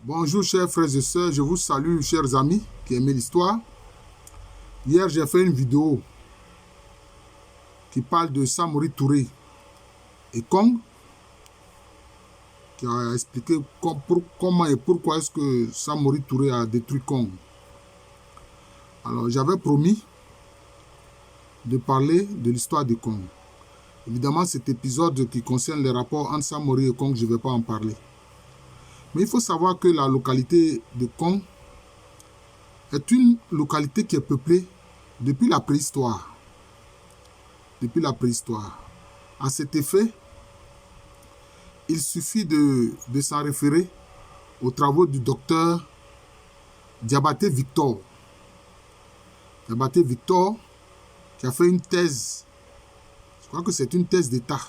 Bonjour chers frères et sœurs, je vous salue chers amis qui aiment l'histoire. Hier j'ai fait une vidéo qui parle de Samori Touré et Kong, qui a expliqué comment et pourquoi est-ce que Samori Touré a détruit Kong. Alors j'avais promis de parler de l'histoire de Kong. Évidemment cet épisode qui concerne les rapports entre Samori et Kong, je ne vais pas en parler. Mais il faut savoir que la localité de Kong est une localité qui est peuplée depuis la préhistoire. Depuis la préhistoire. À cet effet, il suffit de s'en référer aux travaux du docteur Diabaté Victor. Diabaté Victor, qui a fait une thèse, je crois que c'est une thèse d'État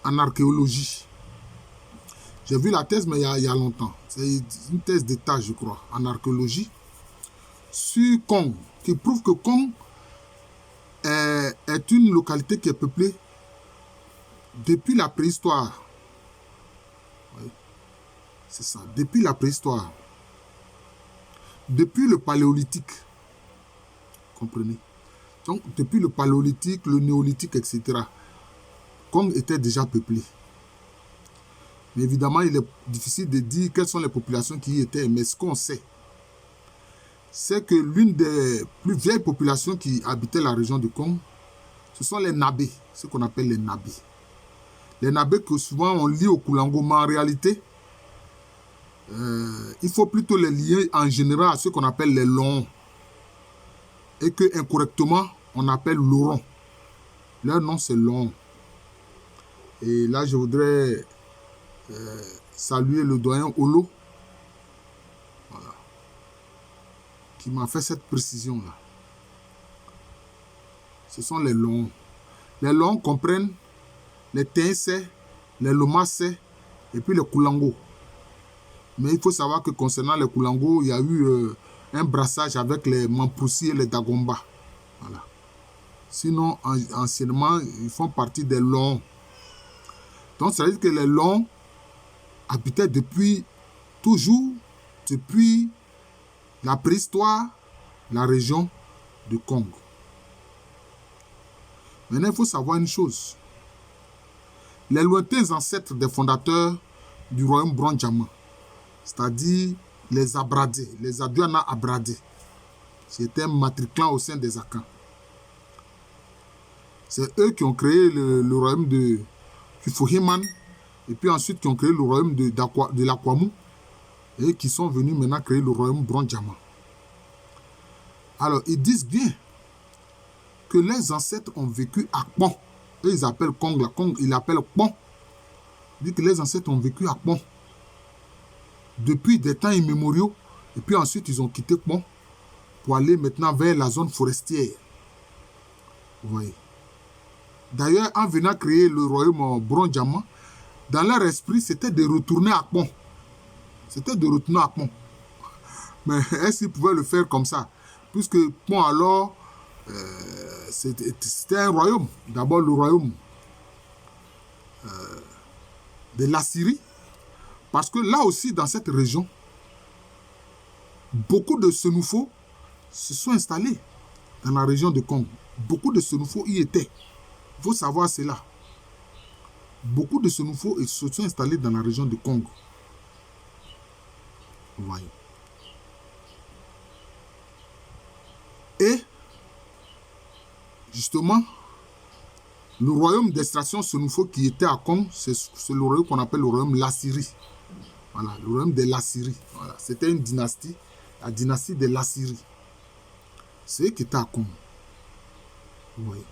en archéologie. J'ai vu la thèse, mais il y a longtemps. C'est une thèse d'État, je crois, en archéologie, sur Kong, qui prouve que Kong est une localité qui est peuplée depuis la préhistoire. Oui, c'est ça, depuis la préhistoire. Depuis le paléolithique. Comprenez? Donc, depuis le paléolithique, le néolithique, etc., Kong était déjà peuplé. Mais évidemment, il est difficile de dire quelles sont les populations qui y étaient. Mais ce qu'on sait, c'est que l'une des plus vieilles populations qui habitaient la région de Kong, ce sont les Nabés, ce qu'on appelle les Nabés. Les Nabés que souvent on lit au Koulango, mais en réalité, il faut plutôt les lier en général à ce qu'on appelle les Lorons. Et que incorrectement, on appelle Lorons. Leur nom, c'est Loron. Et là, je voudrais saluer le doyen Olo, voilà, qui m'a fait cette précision-là. Ce sont les Lorons. Les Lorons comprennent les Tensé, les Lomassé et puis les Koulango. Mais il faut savoir que concernant les Koulango, il y a eu un brassage avec les Mampoussi et les Dagomba. Voilà. Sinon, anciennement, ils font partie des Lorons. Donc, ça veut dire que les Lorons habitaient toujours depuis la préhistoire, la région de Kong. Maintenant, il faut savoir une chose. Les lointains ancêtres des fondateurs du royaume Brondjama, c'est-à-dire les Abradés, les Aduana Abradés, c'était un matriclan au sein des Akans. C'est eux qui ont créé le royaume de Kifuhiman, et puis ensuite qui ont créé le royaume de l'Akwamu, et qui sont venus maintenant créer le royaume Brondjama. Alors, ils disent bien que les ancêtres ont vécu à Kpon. Eux, ils appellent Kong, la Kong, ils l'appellent Kpon. Ils disent que les ancêtres ont vécu à Kpon depuis des temps immémoriaux, et puis ensuite ils ont quitté Kpon pour aller maintenant vers la zone forestière. Vous voyez. D'ailleurs, en venant créer le royaume Brondjama, dans leur esprit, c'était de retourner à Kpon. C'était de retourner à Kpon. Mais est-ce qu'ils pouvaient le faire comme ça? Puisque Kpon, alors, c'était un royaume. D'abord, le royaume de l'Assyrie. Parce que là aussi, dans cette région, beaucoup de Sénoufos se sont installés dans la région de Kong. Beaucoup de Sénoufos y étaient. Il faut savoir cela. Beaucoup de Sénoufos se sont installés dans la région de Kong. Vous voyez. Et, justement, le royaume d'extraction Sénoufo qui était à Kong, c'est le royaume qu'on appelle le royaume de l'Assyrie. Voilà, le royaume de l'Assyrie. Voilà. C'était une dynastie, la dynastie de l'Assyrie. C'est eux qui étaient à Kong. Vous voyez.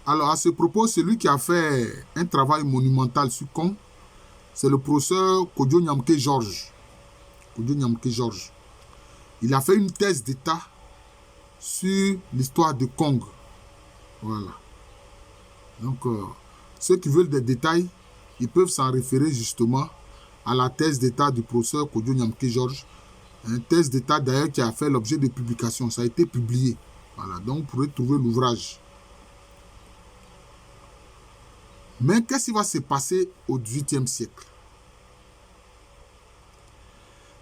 Alors, à ce propos, celui qui a fait un travail monumental sur Kong, c'est le professeur Kodjo Nyamke Georges. Kodjo Nyamke Georges. Il a fait une thèse d'État sur l'histoire de Kong. Voilà. Donc, ceux qui veulent des détails, ils peuvent s'en référer justement à la thèse d'État du professeur Kodjo Nyamke Georges. Une thèse d'État d'ailleurs qui a fait l'objet de publication. Ça a été publié. Voilà. Donc, vous pourrez trouver l'ouvrage. Mais qu'est-ce qui va se passer au XVIIIe siècle?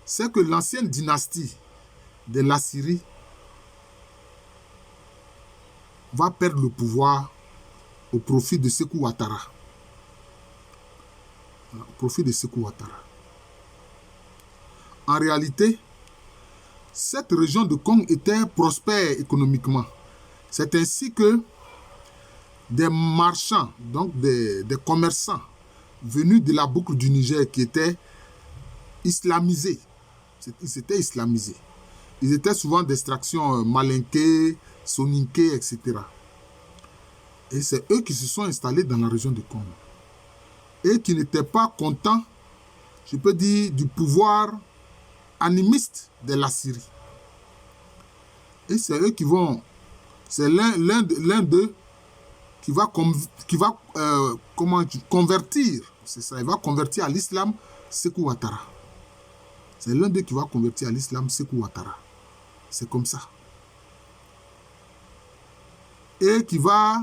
c'est que l'ancienne dynastie de l'Assyrie va perdre le pouvoir au profit de Sékou Ouattara. Au profit de Sékou Ouattara. En réalité, cette région de Kong était prospère économiquement. C'est ainsi que des marchands, donc des commerçants venus de la boucle du Niger qui étaient islamisés. Ils étaient islamisés. Ils étaient souvent d'extraction malinké, soninké, etc. Et c'est eux qui se sont installés dans la région de Kong. Et qui n'étaient pas contents, je peux dire, du pouvoir animiste de la Syrie. Et c'est eux qui vont, c'est l'un d'eux qui va convertir, c'est ça, il va convertir à l'islam Sékou Ouattara. C'est l'un d'eux qui va convertir à l'islam Sékou Ouattara. C'est comme ça. Et qui va,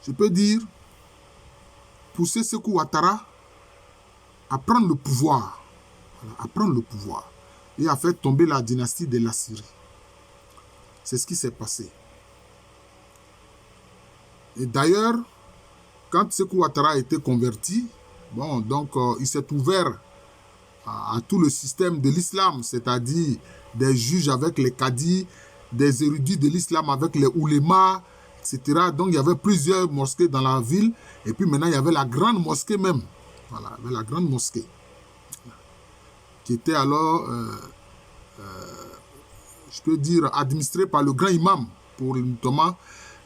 je peux dire, pousser Sékou Ouattara à prendre le pouvoir. Voilà, à prendre le pouvoir. Et à faire tomber la dynastie de la Syrie. C'est ce qui s'est passé. Et d'ailleurs, quand Sékou Ouattara a été converti, bon, donc il s'est ouvert à tout le système de l'islam, c'est-à-dire des juges avec les cadis, des érudits de l'islam avec les oulémas, etc. Donc il y avait plusieurs mosquées dans la ville, et puis maintenant il y avait la grande mosquée même. Voilà, il y avait la grande mosquée, qui était alors, je peux dire, administrée par le grand imam, pour notamment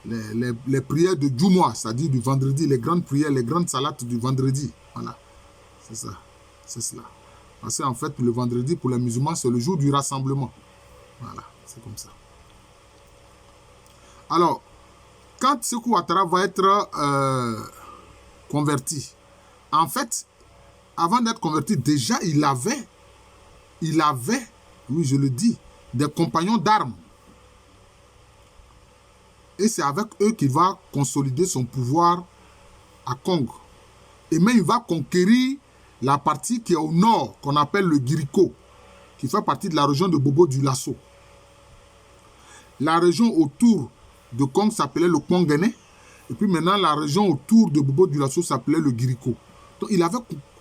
les prières de Djoumoua, c'est-à-dire du vendredi, les grandes prières, les grandes salates du vendredi. Voilà, c'est ça, c'est cela. Parce qu'en fait, le vendredi, pour les musulmans, c'est le jour du rassemblement. Voilà, c'est comme ça. Alors, quand Sékou Ouattara va être converti, en fait, avant d'être converti, déjà, il avait, oui, je le dis, des compagnons d'armes. Et c'est avec eux qu'il va consolider son pouvoir à Kong. Et même il va conquérir la partie qui est au nord, qu'on appelle le Guiriko, qui fait partie de la région de Bobo du Lasso. La région autour de Kong s'appelait le Kongene. Et puis maintenant, la région autour de Bobo du Lasso s'appelait le Guiriko. Donc il avait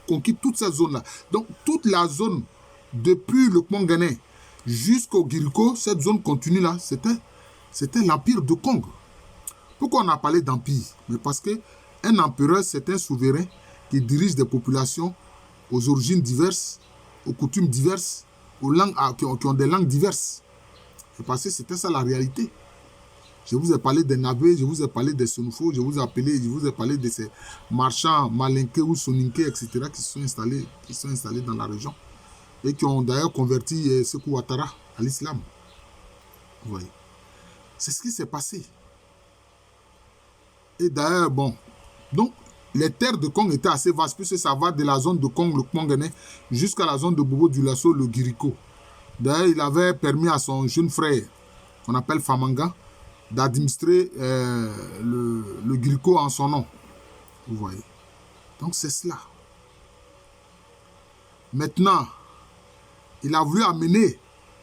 conquis toute cette zone-là. Donc toute la zone, depuis le Kongene jusqu'au Guiriko, cette zone continue là, c'était l'empire de Kong. Pourquoi on a parlé d'empire? Mais parce qu'un empereur, c'est un souverain qui dirige des populations aux origines diverses, aux coutumes diverses, aux langues, qui ont des langues diverses. Et parce que c'était ça la réalité. Je vous ai parlé des Nabé, je vous ai parlé des Sonufo, je vous ai parlé de ces marchands malinké ou soninké, etc., qui sont installés dans la région et qui ont d'ailleurs converti Sékou Ouattara à l'islam. Vous voyez. C'est ce qui s'est passé. Et d'ailleurs, bon, donc les terres de Kong étaient assez vastes, puisque ça va de la zone de Kong, le Kongene, jusqu'à la zone de Bobo du Lasso, le Guiriko. D'ailleurs, il avait permis à son jeune frère, qu'on appelle Famanga, d'administrer le Guiriko en son nom. Vous voyez. Donc c'est cela. Maintenant, il a voulu amener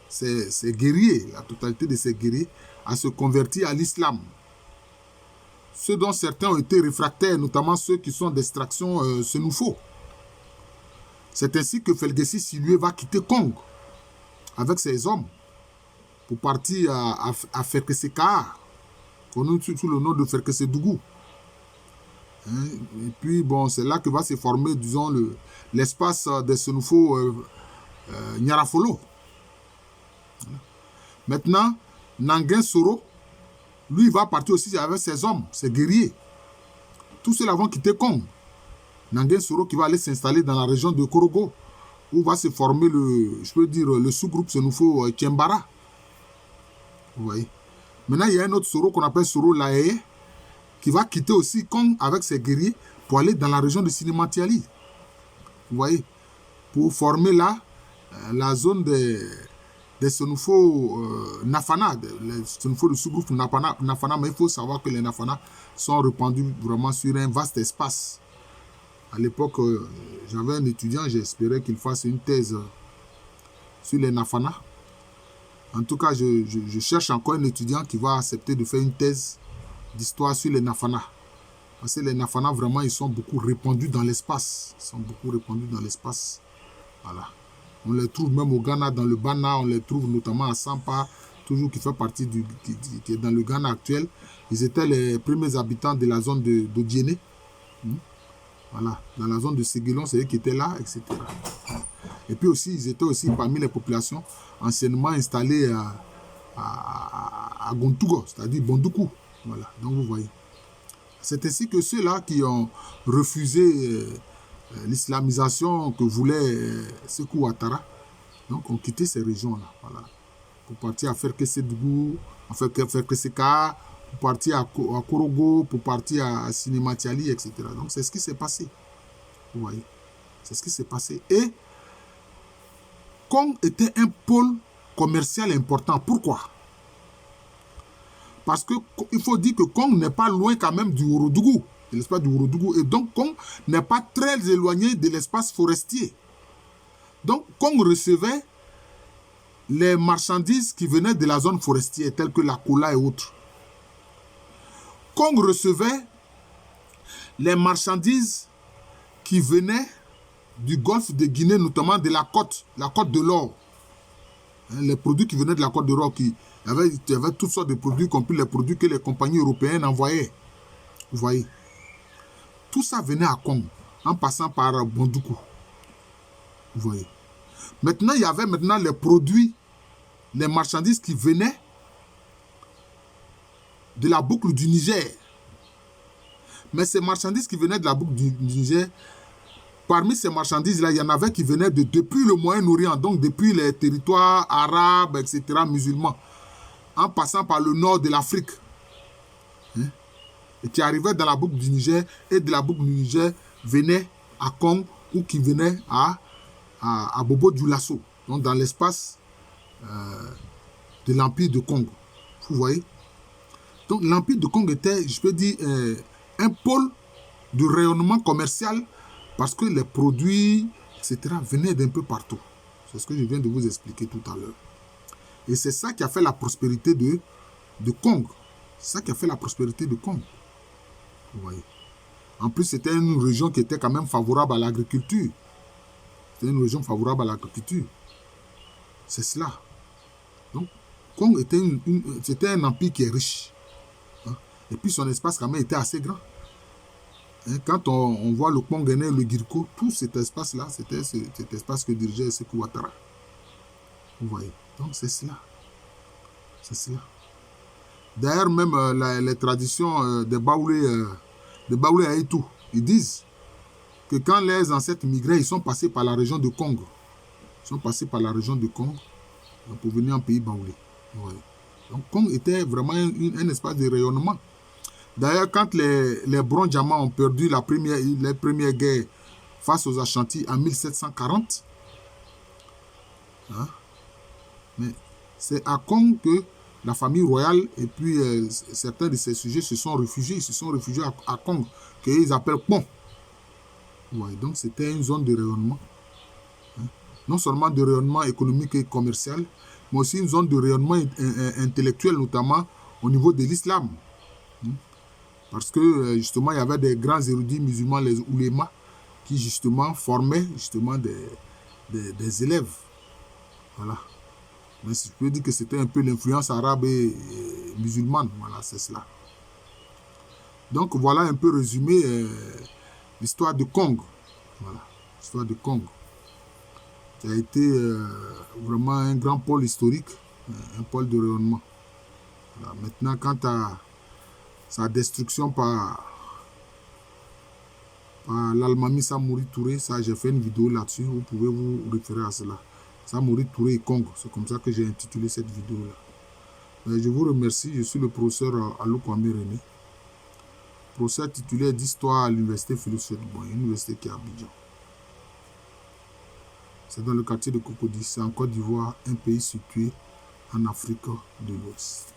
ces guerriers, la totalité de ces guerriers, à se convertir à l'islam. Ceux dont certains ont été réfractaires, notamment ceux qui sont d'extraction Sénoufo. C'est ainsi que Felgesi Silué va quitter Kong avec ses hommes pour partir à Ferkeseka, connu sous le nom de Ferkesedougou. Et puis, bon, c'est là que va se former, disons, l'espace des Sénoufo Nyarafolo. Maintenant, Nanguin Soro, lui, il va partir aussi avec ses hommes, ses guerriers. Tous ceux-là vont quitter Kong. Nanguin Soro qui va aller s'installer dans la région de Korogo, où va se former le sous-groupe Sénoufo Tchembara. Vous voyez. Maintenant, il y a un autre Soro qu'on appelle Soro Laeye, qui va quitter aussi Kong avec ses guerriers pour aller dans la région de Sinematiali. Vous voyez. Pour former là la zone des Sénoufo Nafana, les Sénoufo du sous-groupe Nafana, mais il faut savoir que les Nafana sont répandus vraiment sur un vaste espace. À l'époque, j'avais un étudiant, j'espérais qu'il fasse une thèse sur les Nafana. En tout cas, je cherche encore un étudiant qui va accepter de faire une thèse d'histoire sur les Nafana. Parce que les Nafana, vraiment, ils sont beaucoup répandus dans l'espace. Ils sont beaucoup répandus dans l'espace. Voilà. On les trouve même au Ghana, dans le Bana, on les trouve notamment à Sampa, toujours qui fait partie qui est dans le Ghana actuel. Ils étaient les premiers habitants de la zone d'Odiéné. Voilà. Dans la zone de Séguélon, c'est eux qui étaient là, etc. Et puis aussi, ils étaient aussi parmi les populations anciennement installées à Gontougo, c'est-à-dire Bondoukou. Voilà. Donc vous voyez. C'est ainsi que ceux-là qui ont refusé l'islamisation que voulait Sékou Ouattara, donc ont quitté ces régions-là, voilà, pour partir à faire Kessédougou, faire Kesseka, pour partir à Korogo, pour partir à Sinématiali, etc. Donc c'est ce qui s'est passé. Vous voyez, c'est ce qui s'est passé. Et Kong était un pôle commercial important. Pourquoi? Parce qu'il faut dire que Kong n'est pas loin quand même du Ourodougou, de l'espace du Ourodougou. Et donc, Kong n'est pas très éloigné de l'espace forestier. Donc, Kong recevait les marchandises qui venaient de la zone forestière, telles que la cola et autres. Kong recevait les marchandises qui venaient du golfe de Guinée, notamment de la côte de l'or. Les produits qui venaient de la côte de l'or, il y avait toutes sortes de produits, y compris les produits que les compagnies européennes envoyaient. Vous voyez. Tout ça venait à Kong, en passant par Bondoukou. Vous voyez. Maintenant, il y avait les produits, les marchandises qui venaient de la boucle du Niger. Mais ces marchandises qui venaient de la boucle du Niger, parmi ces marchandises-là, il y en avait qui venaient depuis le Moyen-Orient, donc depuis les territoires arabes, etc., musulmans, en passant par le nord de l'Afrique. Et qui arrivaient dans la boucle du Niger, et de la boucle du Niger venaient à Kong, ou qui venaient à Bobo Dioulasso, donc dans l'espace de l'Empire de Kong. Vous voyez? Donc l'Empire de Kong était, je peux dire, un pôle de rayonnement commercial parce que les produits, etc., venaient d'un peu partout. C'est ce que je viens de vous expliquer tout à l'heure. Et c'est ça qui a fait la prospérité de Kong. C'est ça qui a fait la prospérité de Kong. Vous voyez. En plus, c'était une région qui était quand même favorable à l'agriculture. C'était une région favorable à l'agriculture. C'est cela. Donc, Kong c'était un empire qui est riche. Et puis son espace quand même était assez grand. Quand on voit le Kongene et le Girko, tout cet espace-là, c'était cet espace que dirigeait Sékou Ouattara. Vous voyez. Donc c'est cela. C'est cela. D'ailleurs, même les traditions des Baoulé Haïtou, ils disent que quand les ancêtres migraient, ils sont passés par la région de Kong. Ils sont passés par la région de Kong pour venir en pays Baoulé. Ouais. Donc Kong était vraiment un espace de rayonnement. D'ailleurs, quand les Brondiamans ont perdu les premières guerres face aux Ashanti en 1740, mais c'est à Kong que la famille royale et puis certains de ses sujets se sont réfugiés. Ils se sont réfugiés à Kong, qu'ils appellent Pont. Ouais, donc c'était une zone de rayonnement. Non seulement de rayonnement économique et commercial, mais aussi une zone de rayonnement intellectuel, notamment au niveau de l'islam. Parce que justement, il y avait des grands érudits musulmans, les oulémas, qui justement formaient justement des élèves. Voilà. Mais je peux dire que c'était un peu l'influence arabe et musulmane. Voilà, c'est cela. Donc voilà un peu résumé l'histoire de Kong. Voilà, l'histoire de Kong. Qui a été vraiment un grand pôle historique, un pôle de rayonnement. Voilà. Maintenant, quant à sa destruction par l'Almami Samori Touré, ça j'ai fait une vidéo là-dessus, vous pouvez vous référer à cela. Samori Touré et Kong, c'est comme ça que j'ai intitulé cette vidéo-là. Je vous remercie, je suis le professeur Alou Kwame René, professeur titulaire d'histoire à l'université Félix Houphouët-Boigny, université qui est à Abidjan. C'est dans le quartier de Cocody, c'est en Côte d'Ivoire, un pays situé en Afrique de l'Ouest.